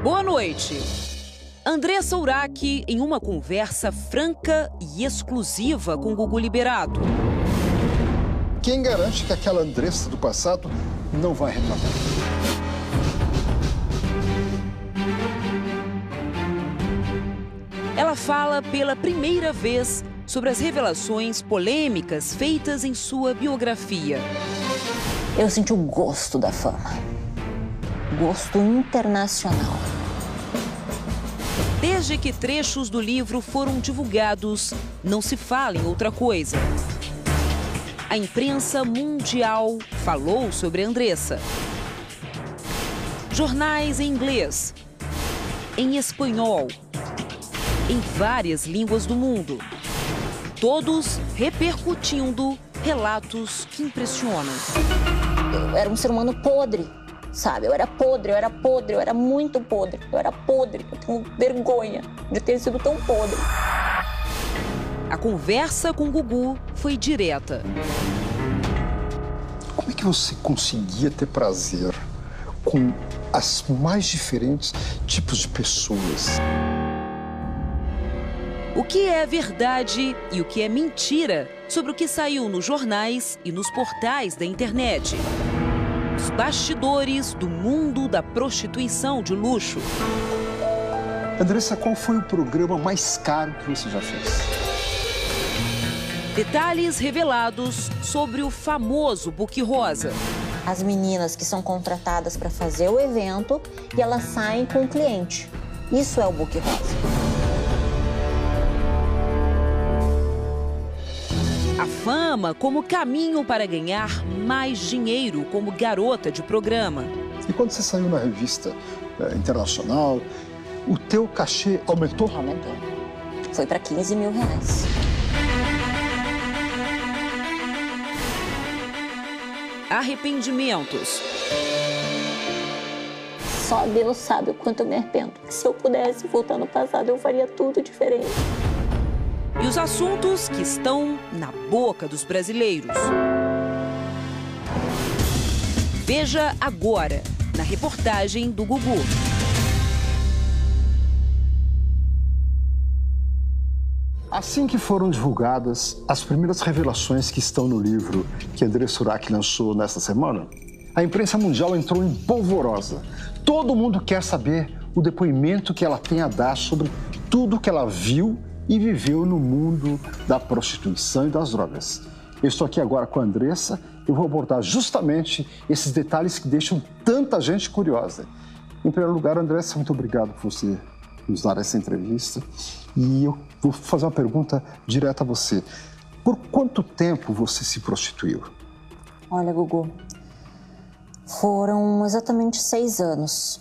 Boa noite. Andressa Urach em uma conversa franca e exclusiva com Gugu Liberato. Quem garante que aquela Andressa do passado não vai reclamar? Ela fala pela primeira vez sobre as revelações polêmicas feitas em sua biografia. Eu senti o gosto da fama. Gosto internacional. Desde que trechos do livro foram divulgados, não se fala em outra coisa. A imprensa mundial falou sobre Andressa. Jornais em inglês, em espanhol, em várias línguas do mundo. Todos repercutindo relatos que impressionam. Eu era um ser humano podre, sabe? Eu era podre, eu era muito podre. Eu era podre, eu tenho vergonha de ter sido tão podre. A conversa com Gugu foi direta. Como é que você conseguia ter prazer com as mais diferentes tipos de pessoas? O que é verdade e o que é mentira sobre o que saiu nos jornais e nos portais da internet. Os bastidores do mundo da prostituição de luxo. Andressa, qual foi o programa mais caro que você já fez? Detalhes revelados sobre o famoso Book Rosa. As meninas que são contratadas para fazer o evento e elas saem com o cliente. Isso é o Book Rosa. A fama como caminho para ganhar mais dinheiro como garota de programa. E quando você saiu na revista internacional, o teu cachê aumentou? Aumentou. Foi para 15 mil reais. Arrependimentos. Só Deus sabe o quanto eu me arrependo. Se eu pudesse voltar no passado, eu faria tudo diferente. E os assuntos que estão na boca dos brasileiros. Veja agora, na reportagem do Gugu. Assim que foram divulgadas as primeiras revelações que estão no livro que Andressa Urach lançou nesta semana, a imprensa mundial entrou em polvorosa. Todo mundo quer saber o depoimento que ela tem a dar sobre tudo que ela viu e viveu no mundo da prostituição e das drogas. Eu estou aqui agora com a Andressa e vou abordar justamente esses detalhes que deixam tanta gente curiosa. Em primeiro lugar, Andressa, muito obrigado por você nos dar essa entrevista. E eu vou fazer uma pergunta direta a você. Por quanto tempo você se prostituiu? Olha, Gugu, foram exatamente 6 anos.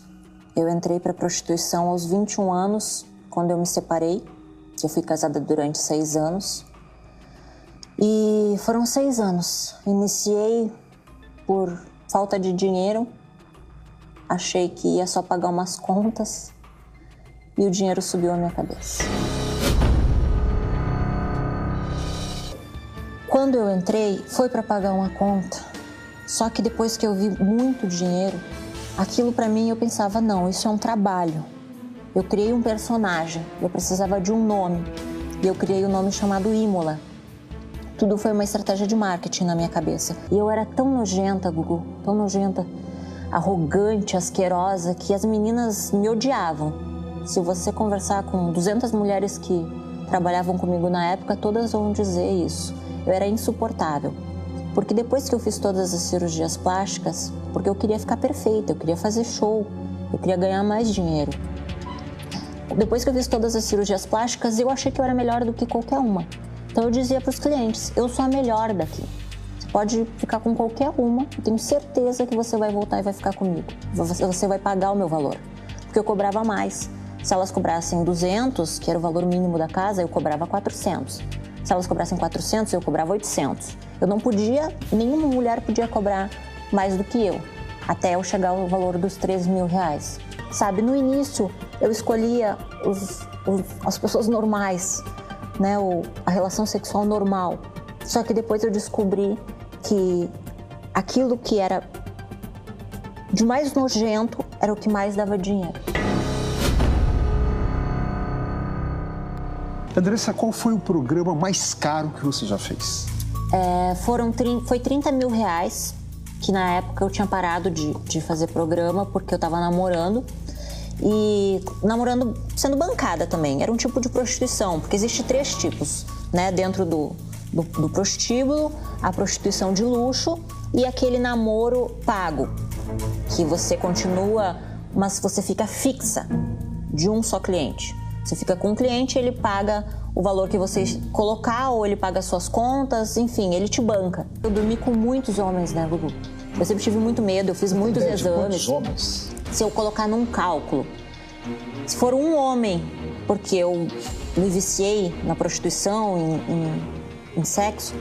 Eu entrei para a prostituição aos 21 anos, quando eu me separei. Eu fui casada durante 6 anos. E foram 6 anos. Iniciei por falta de dinheiro. Achei que ia só pagar umas contas. E o dinheiro subiu à minha cabeça. Quando eu entrei, foi para pagar uma conta. Só que depois que eu vi muito dinheiro, aquilo para mim eu pensava, não, isso é um trabalho. Eu criei um personagem, eu precisava de um nome. E eu criei um nome chamado Imola. Tudo foi uma estratégia de marketing na minha cabeça. E eu era tão nojenta, Gugu, tão nojenta, arrogante, asquerosa, que as meninas me odiavam. Se você conversar com 200 mulheres que trabalhavam comigo na época, todas vão dizer isso. Eu era insuportável. Porque depois que eu fiz todas as cirurgias plásticas, porque eu queria ficar perfeita, eu queria fazer show, eu queria ganhar mais dinheiro. Depois que eu fiz todas as cirurgias plásticas, eu achei que eu era melhor do que qualquer uma. Então eu dizia para os clientes, eu sou a melhor daqui. Você pode ficar com qualquer uma, eu tenho certeza que você vai voltar e vai ficar comigo. Você vai pagar o meu valor. Porque eu cobrava mais. Se elas cobrassem 200, que era o valor mínimo da casa, eu cobrava 400. Se elas cobrassem 400, eu cobrava 800. Eu não podia, nenhuma mulher podia cobrar mais do que eu, até eu chegar ao valor dos 3 mil reais. Sabe, no início eu escolhia as pessoas normais, né, a relação sexual normal. Só que depois eu descobri que aquilo que era de mais nojento era o que mais dava dinheiro. Andressa, qual foi o programa mais caro que você já fez? Foi 30 mil reais, que na época eu tinha parado de fazer programa porque eu estava namorando. E namorando sendo bancada também. Era um tipo de prostituição, porque existe 3 tipos, né? Dentro do prostíbulo, a prostituição de luxo e aquele namoro pago, que você continua, mas você fica fixa de um só cliente. Você fica com um cliente, ele paga o valor que você colocar, ou ele paga as suas contas, enfim, ele te banca. Eu dormi com muitos homens, né, Gugu? Eu sempre tive muito medo, eu fiz muitos exames. Quantos homens? Se eu colocar num cálculo, se for um homem, porque eu me viciei na prostituição, em sexo,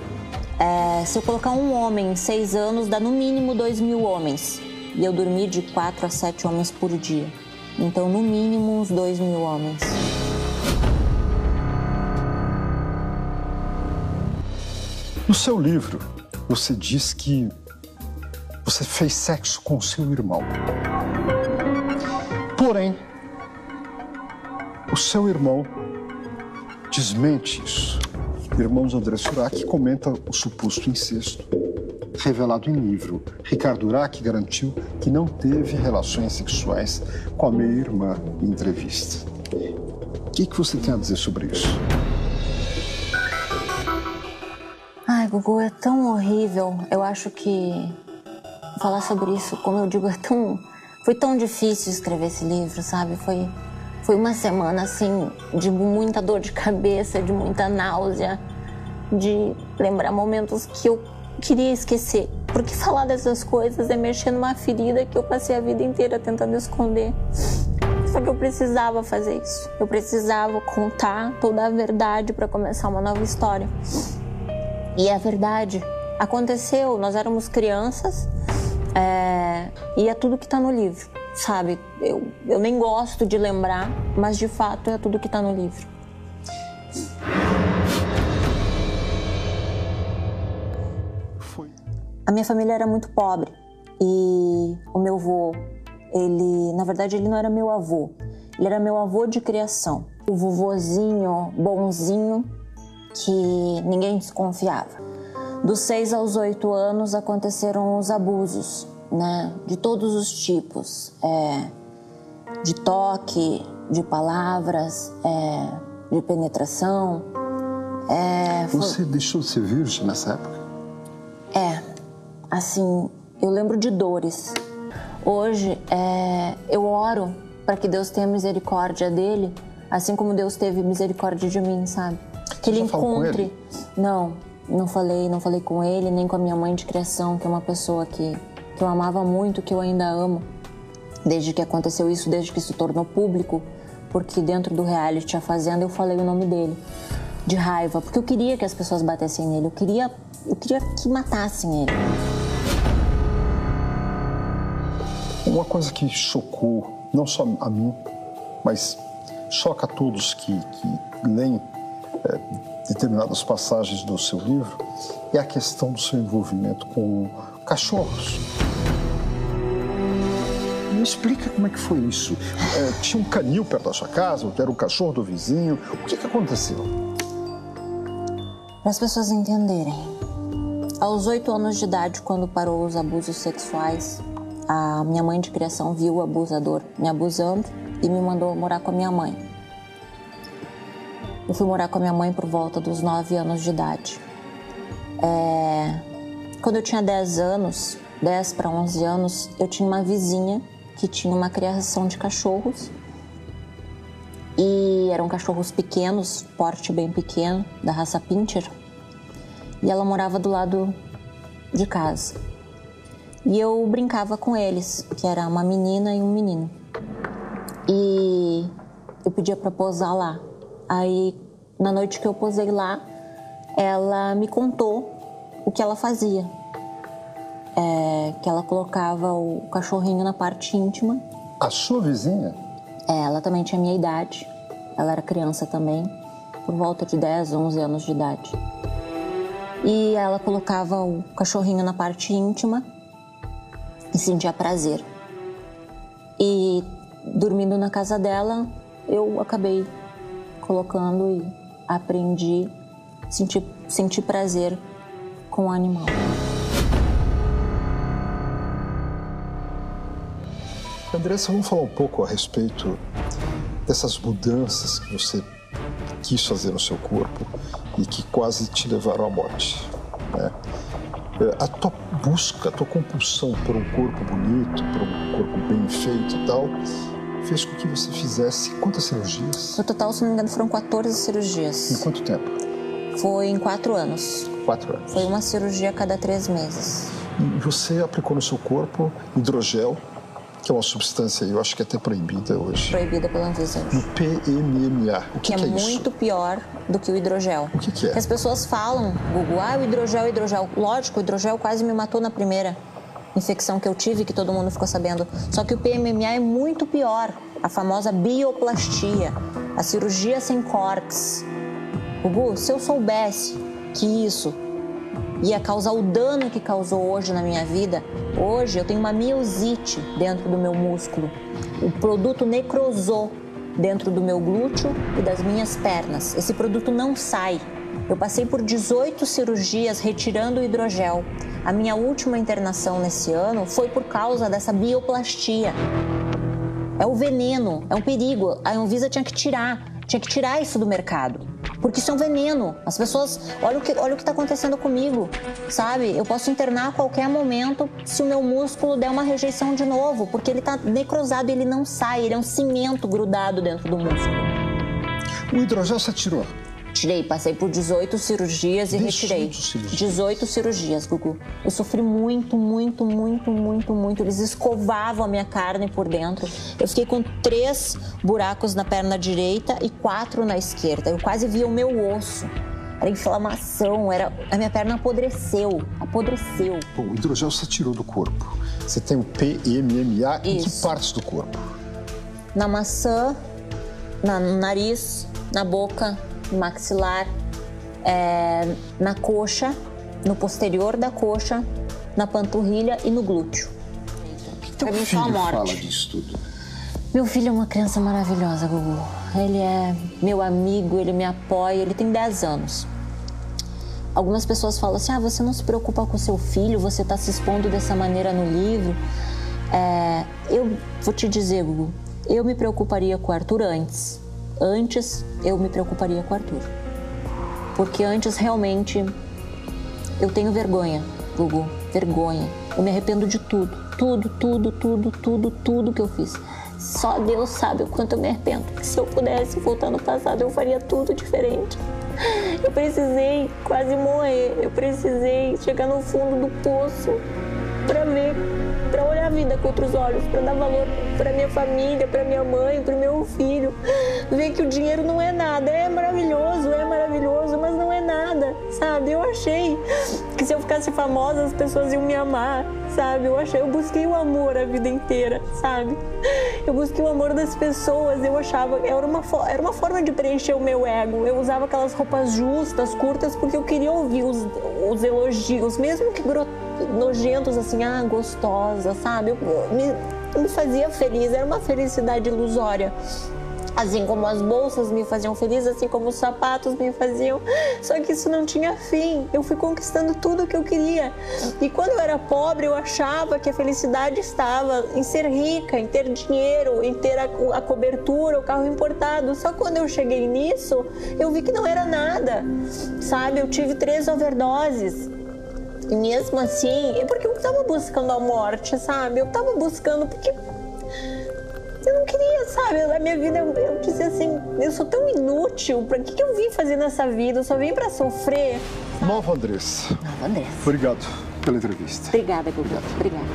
se eu colocar um homem em 6 anos, dá no mínimo 2.000 homens. E eu dormi de 4 a 7 homens por dia. Então, no mínimo, uns 2.000 homens. No seu livro, você diz que você fez sexo com seu irmão. Porém, o seu irmão desmente isso. O irmão de André Surak comenta o suposto incesto revelado em livro. Ricardo Urach garantiu que não teve relações sexuais com a meia-irmã em entrevista. O que você tem a dizer sobre isso? Ai, Gugu, é tão horrível. Eu acho que falar sobre isso, como eu digo, foi tão difícil escrever esse livro, sabe? Foi uma semana, assim, de muita dor de cabeça, de muita náusea, de lembrar momentos que eu queria esquecer. Porque falar dessas coisas é mexer numa ferida que eu passei a vida inteira tentando esconder. Só que eu precisava fazer isso. Eu precisava contar toda a verdade para começar uma nova história. E a verdade aconteceu, nós éramos crianças, e é tudo que está no livro, sabe? Eu nem gosto de lembrar, mas de fato é tudo que está no livro. A minha família era muito pobre e o meu avô, na verdade ele não era meu avô, ele era meu avô de criação. O vovozinho bonzinho que ninguém desconfiava. Dos 6 aos 8 anos aconteceram os abusos, né? De todos os tipos, de toque, de palavras, de penetração. Você deixou de ser virgem nessa época? Assim, eu lembro de dores. Hoje, eu oro para que Deus tenha misericórdia dele, assim como Deus teve misericórdia de mim, sabe? Que ele encontre. Não falei com ele, nem com a minha mãe de criação, que é uma pessoa que eu amava muito, que eu ainda amo, desde que aconteceu isso, desde que se tornou público, porque dentro do reality A Fazenda eu falei o nome dele, de raiva, porque eu queria que as pessoas batessem nele, eu queria que matassem ele. Uma coisa que chocou, não só a mim, mas choca a todos que leem determinadas passagens do seu livro, é a questão do seu envolvimento com cachorros. Me explica como é que foi isso. Tinha um canil perto da sua casa, ou era o cachorro do vizinho? O que aconteceu? Para as pessoas entenderem, aos 8 anos de idade, quando parou os abusos sexuais, a minha mãe de criação viu o abusador me abusando e me mandou morar com a minha mãe. Eu fui morar com a minha mãe por volta dos 9 anos de idade. Quando eu tinha 10 anos, 10 para 11 anos, eu tinha uma vizinha que tinha uma criação de cachorros. E eram cachorros pequenos, porte bem pequeno, da raça Pinscher. E ela morava do lado de casa. E eu brincava com eles, que era uma menina e um menino. E eu pedia para posar lá. Aí, na noite que eu posei lá, ela me contou o que ela fazia. Que ela colocava o cachorrinho na parte íntima. A sua vizinha? Ela também tinha a minha idade. Ela era criança também, por volta de 10, 11 anos de idade. E ela colocava o cachorrinho na parte íntima e sentia prazer. E dormindo na casa dela, eu acabei colocando e aprendi a sentir prazer com o animal. Andressa, vamos falar um pouco a respeito dessas mudanças que você quis fazer no seu corpo e que quase te levaram à morte, né? A tua busca, a tua compulsão por um corpo bonito, por um corpo bem feito e tal, fez com que você fizesse quantas cirurgias? No total, se não me engano, foram 14 cirurgias. Em quanto tempo? Foi em 4 anos. 4 anos. Foi uma cirurgia a cada 3 meses. E você aplicou no seu corpo hidrogel, que é uma substância, eu acho que é até proibida hoje. Proibida pela Anvisa. No PMMA. O que é isso? Que é muito pior do que o hidrogel. O que é? Porque as pessoas falam, Gugu, o hidrogel. Lógico, o hidrogel quase me matou na primeira infecção que eu tive, que todo mundo ficou sabendo. Só que o PMMA é muito pior. A famosa bioplastia, a cirurgia sem córtex. Gugu, se eu soubesse que isso ia causar o dano que causou hoje na minha vida, hoje eu tenho uma miosite dentro do meu músculo. O produto necrosou dentro do meu glúteo e das minhas pernas. Esse produto não sai. Eu passei por 18 cirurgias retirando o hidrogel. A minha última internação nesse ano foi por causa dessa bioplastia. É o veneno, é um perigo. A Anvisa tinha que tirar isso do mercado. Porque isso é um veneno. As pessoas, olha o que está acontecendo comigo, sabe? Eu posso internar a qualquer momento se o meu músculo der uma rejeição de novo, porque ele está necrosado e ele não sai, ele é um cimento grudado dentro do músculo. O hidrogel você tirou? Tirei, passei por 18 cirurgias e retirei. 18 cirurgias, Gugu. Eu sofri muito. Eles escovavam a minha carne por dentro. Eu fiquei com 3 buracos na perna direita e 4 na esquerda. Eu quase via o meu osso. Era inflamação, a minha perna apodreceu. Bom, o hidrogel você tirou do corpo. Você tem o PMMA em que partes do corpo? Na maçã, no nariz, na boca, no maxilar, na coxa, no posterior da coxa, na panturrilha e no glúteo. Teu filho fala disso tudo? Meu filho é uma criança maravilhosa, Gugu. Ele é meu amigo, ele me apoia, ele tem 10 anos. Algumas pessoas falam assim, você não se preocupa com seu filho, você está se expondo dessa maneira no livro. Eu vou te dizer, Gugu, eu me preocuparia com o Arthur antes. Antes, eu me preocuparia com o Arthur. Porque antes, realmente, eu tenho vergonha, Gugu, vergonha. Eu me arrependo de tudo que eu fiz. Só Deus sabe o quanto eu me arrependo. Se eu pudesse voltar no passado, eu faria tudo diferente. Eu precisei quase morrer. Eu precisei chegar no fundo do poço para olhar a vida com outros olhos, para dar valor para minha família, para minha mãe, para o meu filho. Ver que o dinheiro não é nada. É maravilhoso, mas não é nada, sabe? Eu achei que se eu ficasse famosa, as pessoas iam me amar, sabe? Eu busquei o amor a vida inteira, sabe? Eu busquei o amor das pessoas, eu achava, era uma forma de preencher o meu ego. Eu usava aquelas roupas justas, curtas, porque eu queria ouvir os elogios, mesmo que nojentos, assim, gostosa, sabe? Me fazia feliz, era uma felicidade ilusória. Assim como as bolsas me faziam feliz, assim como os sapatos me faziam. Só que isso não tinha fim. Eu fui conquistando tudo o que eu queria. E quando eu era pobre, eu achava que a felicidade estava em ser rica, em ter dinheiro, em ter a cobertura, o carro importado. Só quando eu cheguei nisso, eu vi que não era nada, sabe? Eu tive 3 overdoses. E mesmo assim, é porque eu estava buscando a morte, sabe? Eu estava buscando porque eu não queria, sabe? A minha vida, eu dizia assim, eu sou tão inútil, pra que eu vim fazer nessa vida? Eu só vim pra sofrer. Nova Andressa. Nova Andressa. Obrigado pela entrevista. Obrigada, Gugu. Obrigada.